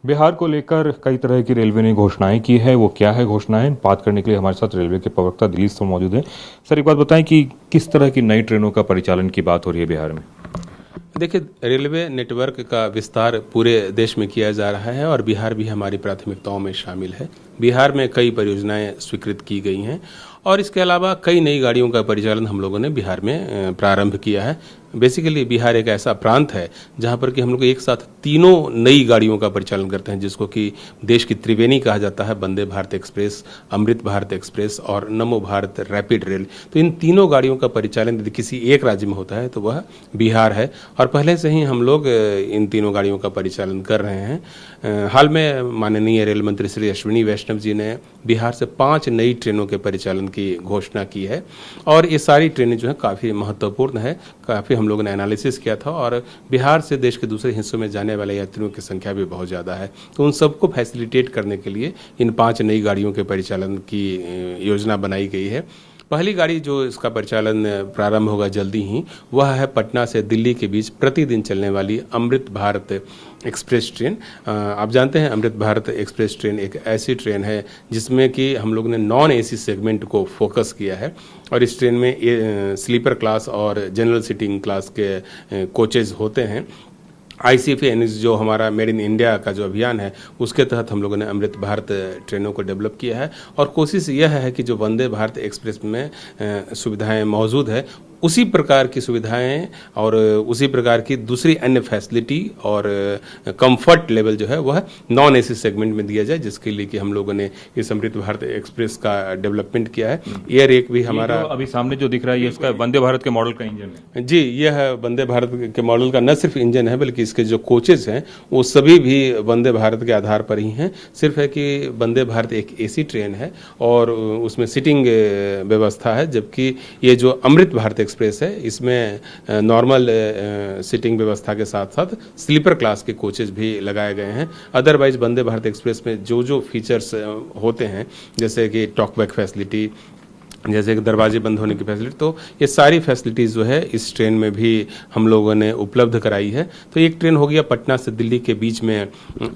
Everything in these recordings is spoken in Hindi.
बिहार को लेकर कई तरह की रेलवे ने घोषणाएं की है। वो क्या है घोषणाएं, बात करने के लिए हमारे साथ रेलवे के प्रवक्ता दिलीप सर मौजूद हैं। सर, एक बात बताएं कि किस तरह की नई ट्रेनों का परिचालन की बात हो रही है बिहार में। देखिए, रेलवे नेटवर्क का विस्तार पूरे देश में किया जा रहा है और बिहार भी हमारी प्राथमिकताओं में शामिल है। बिहार में कई परियोजनाएं स्वीकृत की गई हैं और इसके अलावा कई नई गाड़ियों का परिचालन हम लोगों ने बिहार में प्रारंभ किया है। बेसिकली बिहार एक ऐसा प्रांत है जहां पर कि हम लोग एक साथ तीनों नई गाड़ियों का परिचालन करते हैं, जिसको कि देश की त्रिवेणी कहा जाता है। वंदे भारत एक्सप्रेस, अमृत भारत एक्सप्रेस और नमो भारत रैपिड रेल। तो इन तीनों गाड़ियों का परिचालन यदि किसी एक राज्य में होता है तो वह बिहार है और पहले से ही हम लोग इन तीनों गाड़ियों का परिचालन कर रहे हैं। हाल में माननीय रेल मंत्री श्री अश्विनी वैष्णव जी ने बिहार से 5 नई ट्रेनों के परिचालन की घोषणा की है और ये सारी ट्रेनें जो है काफ़ी महत्वपूर्ण है। काफ़ी हम लोगों ने एनालिसिस किया था और बिहार से देश के दूसरे हिस्सों में जाने वाले यात्रियों की संख्या भी बहुत ज़्यादा है। तो उन सबको फैसिलिटेट करने के लिए इन 5 नई गाड़ियों के परिचालन की योजना बनाई गई है। पहली गाड़ी जो इसका परिचालन प्रारंभ होगा जल्दी ही, वह है पटना से दिल्ली के बीच प्रतिदिन चलने वाली अमृत भारत एक्सप्रेस ट्रेन। आप जानते हैं अमृत भारत एक्सप्रेस ट्रेन एक ऐसी ट्रेन है जिसमें कि हम लोग ने नॉन एसी सेगमेंट को फोकस किया है और इस ट्रेन में स्लीपर क्लास और जनरल सीटिंग क्लास के कोचेज होते हैं। आईसीएफए यानी जो हमारा मेड इन इंडिया का जो अभियान है, उसके तहत हम लोगों ने अमृत भारत ट्रेनों को डेवलप किया है और कोशिश यह है कि जो वंदे भारत एक्सप्रेस में सुविधाएं मौजूद है, उसी प्रकार की सुविधाएं और उसी प्रकार की दूसरी अन्य फैसिलिटी और कंफर्ट लेवल जो है वह नॉन एसी सेगमेंट में दिया जाए, जिसके लिए कि हम लोगों ने इस अमृत भारत एक्सप्रेस का डेवलपमेंट किया है। एयर एक भी हमारा अभी सामने जो दिख रहा है ये इसका वंदे भारत के मॉडल का इंजन है। जी, यह वंदे भारत के मॉडल का न सिर्फ इंजन है बल्कि इसके जो कोचेज हैं वो सभी भी वंदे भारत के आधार पर ही हैं। सिर्फ है कि वंदे भारत एक एसी ट्रेन है और उसमें सीटिंग व्यवस्था है, जबकि ये जो अमृत भारत एक्सप्रेस है इसमें नॉर्मल सीटिंग व्यवस्था के साथ साथ स्लीपर क्लास के कोचेज भी लगाए गए हैं। अदरवाइज वंदे भारत एक्सप्रेस में जो जो फीचर्स होते हैं, जैसे कि टॉकबैक फैसिलिटी, जैसे कि दरवाजे बंद होने की फैसिलिटी, तो ये सारी फैसिलिटीज़ जो है इस ट्रेन में भी हम लोगों ने उपलब्ध कराई है। तो एक ट्रेन हो गया पटना से दिल्ली के बीच में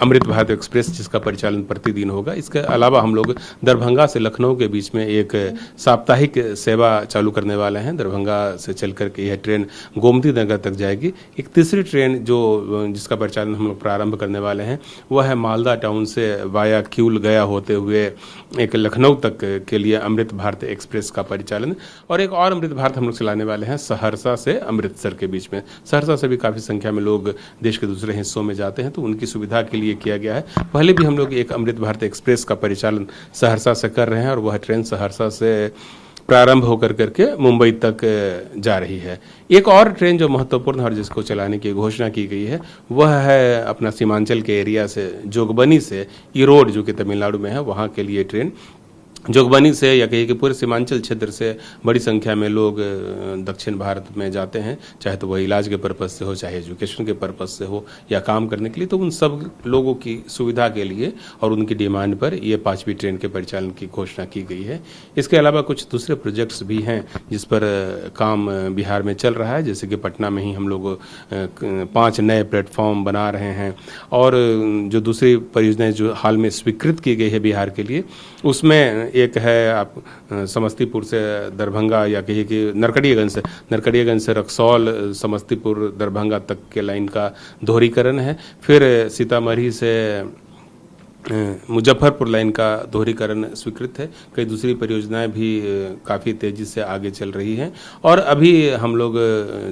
अमृत भारत एक्सप्रेस, जिसका परिचालन प्रतिदिन होगा। इसके अलावा हम लोग दरभंगा से लखनऊ के बीच में एक साप्ताहिक सेवा चालू करने वाले हैं। दरभंगा से चल करके यह ट्रेन गोमती नगर तक जाएगी। एक तीसरी ट्रेन जिसका परिचालन हम लोग प्रारंभ करने वाले हैं वह है मालदा टाउन से वाया क्यूल गया होते हुए एक लखनऊ तक के लिए अमृत भारत एक्सप्रेस का परिचालन। और एक और अमृत भारत हम लोग चलाने वाले हैं सहरसा से अमृतसर के बीच में। सहरसा से भी काफ़ी संख्या में लोग देश के दूसरे हिस्सों में जाते हैं, तो उनकी सुविधा के लिए किया गया है। पहले भी हम लोग एक अमृत भारत एक्सप्रेस का परिचालन सहरसा से कर रहे हैं और वह ट्रेन सहरसा से प्रारंभ होकर करके मुंबई तक जा रही है। एक और ट्रेन जो महत्वपूर्ण है और जिसको चलाने की घोषणा की गई है वह है अपना सीमांचल के एरिया से जोगबनी से ईरोड, जो कि तमिलनाडु में है, वहाँ के लिए ट्रेन। जोगबनी से या कहिए कि पूरे सीमांचल क्षेत्र से बड़ी संख्या में लोग दक्षिण भारत में जाते हैं, चाहे तो वह इलाज के पर्पज़ से हो, चाहे एजुकेशन के पर्पज़ से हो या काम करने के लिए। तो उन सब लोगों की सुविधा के लिए और उनकी डिमांड पर ये 5वीं ट्रेन के परिचालन की घोषणा की गई है। इसके अलावा कुछ दूसरे प्रोजेक्ट्स भी हैं जिस पर काम बिहार में चल रहा है, जैसे कि पटना में ही हम लोग 5 नए प्लेटफॉर्म बना रहे हैं और जो दूसरी परियोजनाएं जो हाल में स्वीकृत की गई है बिहार के लिए, उसमें एक है आप समस्तीपुर से दरभंगा या कहिए कि नरकड़ियागंज से रक्सौल समस्तीपुर दरभंगा तक के लाइन का दोहरीकरण है। फिर सीतामढ़ी से मुजफ्फरपुर लाइन का दोहरीकरण स्वीकृत है। कई दूसरी परियोजनाएं भी काफ़ी तेज़ी से आगे चल रही हैं और अभी हम लोग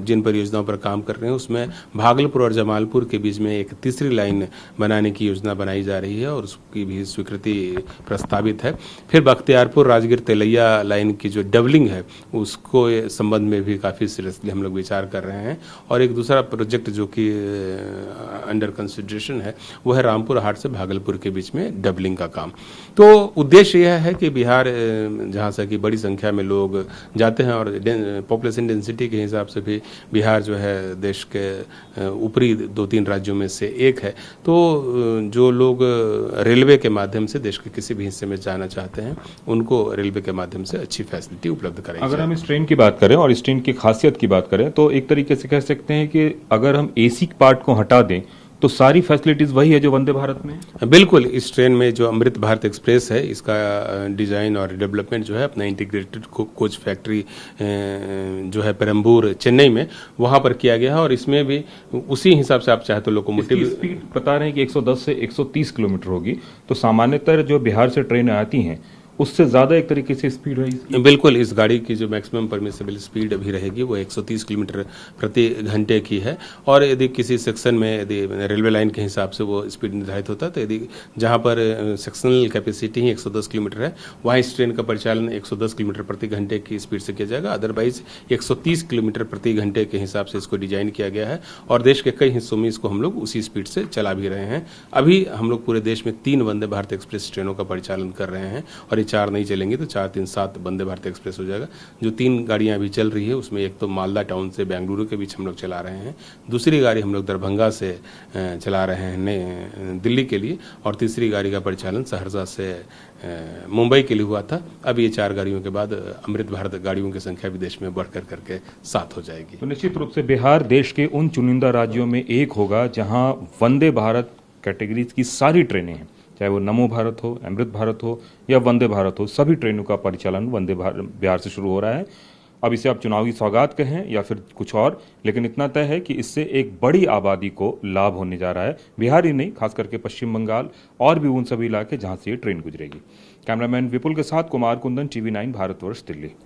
जिन परियोजनाओं पर काम कर रहे हैं उसमें भागलपुर और जमालपुर के बीच में एक तीसरी लाइन बनाने की योजना बनाई जा रही है और उसकी भी स्वीकृति प्रस्तावित है। फिर बख्तियारपुर राजगीर तेलैया लाइन की जो डबलिंग है उसको संबंध में भी काफ़ी सीरियसली हम लोग विचार कर रहे हैं। और एक दूसरा प्रोजेक्ट जो कि अंडर कंसिडरेशन है वह है रामपुर हाट से भागलपुर के बीच में डबलिंग का काम। तो उद्देश्य यह है कि बिहार जहाँ से कि बड़ी संख्या में लोग जाते हैं और पॉपुलेशन डेंसिटी के हिसाब से भी बिहार जो है देश के ऊपरी 2-3 राज्यों में से एक है। तो जो लोग रेलवे के माध्यम से देश के किसी भी हिस्से में जाना चाहते हैं उनको रेलवे के माध्यम से अच्छी फैसिलिटी उपलब्ध कराई। अगर हम इस ट्रेन की बात करें और इस ट्रेन की खासियत की बात करें तो एक तरीके से कह सकते हैं कि अगर हम एसी पार्ट को हटा दें तो सारी फैसिलिटीज वही है जो वंदे भारत में है? बिल्कुल, इस ट्रेन में जो अमृत भारत एक्सप्रेस है इसका डिज़ाइन और डेवलपमेंट जो है अपना इंटीग्रेटेड कोच फैक्ट्री जो है पेरम्बूर चेन्नई में वहाँ पर किया गया है और इसमें भी उसी हिसाब से आप चाहे तो लोकोमोटिव स्पीड बता रहे हैं कि 110 से 130 किलोमीटर होगी, तो सामान्यतः जो बिहार से ट्रेनें आती हैं उससे ज्यादा एक तरीके से स्पीड है इसकी। बिल्कुल, इस गाड़ी की जो मैक्सिमम परमिसेबल स्पीड अभी रहेगी वो 130 किलोमीटर प्रति घंटे की है और यदि किसी सेक्शन में यदि रेलवे लाइन के हिसाब से वो स्पीड निर्धारित होता है तो यदि जहाँ पर सेक्शनल कैपेसिटी ही 110 किलोमीटर है वहाँ इस ट्रेन का परिचालन 110 किलोमीटर प्रति घंटे की स्पीड से किया जाएगा। अदरवाइज 130 किलोमीटर प्रति घंटे के हिसाब से इसको डिजाइन किया गया है और देश के कई हिस्सों में इसको हम लोग उसी स्पीड से चला भी रहे हैं। अभी हम लोग पूरे देश में 3 वंदे भारत एक्सप्रेस ट्रेनों का परिचालन कर रहे हैं और 4 नहीं चलेंगी तो 4, 3, 7 वंदे भारत एक्सप्रेस हो जाएगा। जो 3 गाड़ियां अभी चल रही है उसमें एक तो मालदा टाउन से बेंगलुरु के बीच हम लोग चला रहे हैं, दूसरी गाड़ी हम लोग दरभंगा से चला रहे हैं दिल्ली के लिए और तीसरी गाड़ी का परिचालन सहरसा से मुंबई के लिए हुआ था। अब ये 4 गाड़ियों के बाद अमृत भारत गाड़ियों की संख्या भी देश में बढ़कर करके 7 हो जाएगी। तो निश्चित रूप से बिहार देश के उन चुनिंदा राज्यों में एक होगा जहां वंदे भारत कैटेगरीज की सारी ट्रेनें हैं, चाहे वो नमो भारत हो, अमृत भारत हो या वंदे भारत हो, सभी ट्रेनों का परिचालन वंदे भारत बिहार से शुरू हो रहा है। अब इसे आप चुनावी सौगात कहें या फिर कुछ और, लेकिन इतना तय है कि इससे एक बड़ी आबादी को लाभ होने जा रहा है, बिहार ही नहीं, खास करके पश्चिम बंगाल और भी उन सभी इलाके जहां से ये ट्रेन गुजरेगी। कैमरामैन विपुल के साथ कुमार कुंदन, TV9 भारतवर्ष, दिल्ली।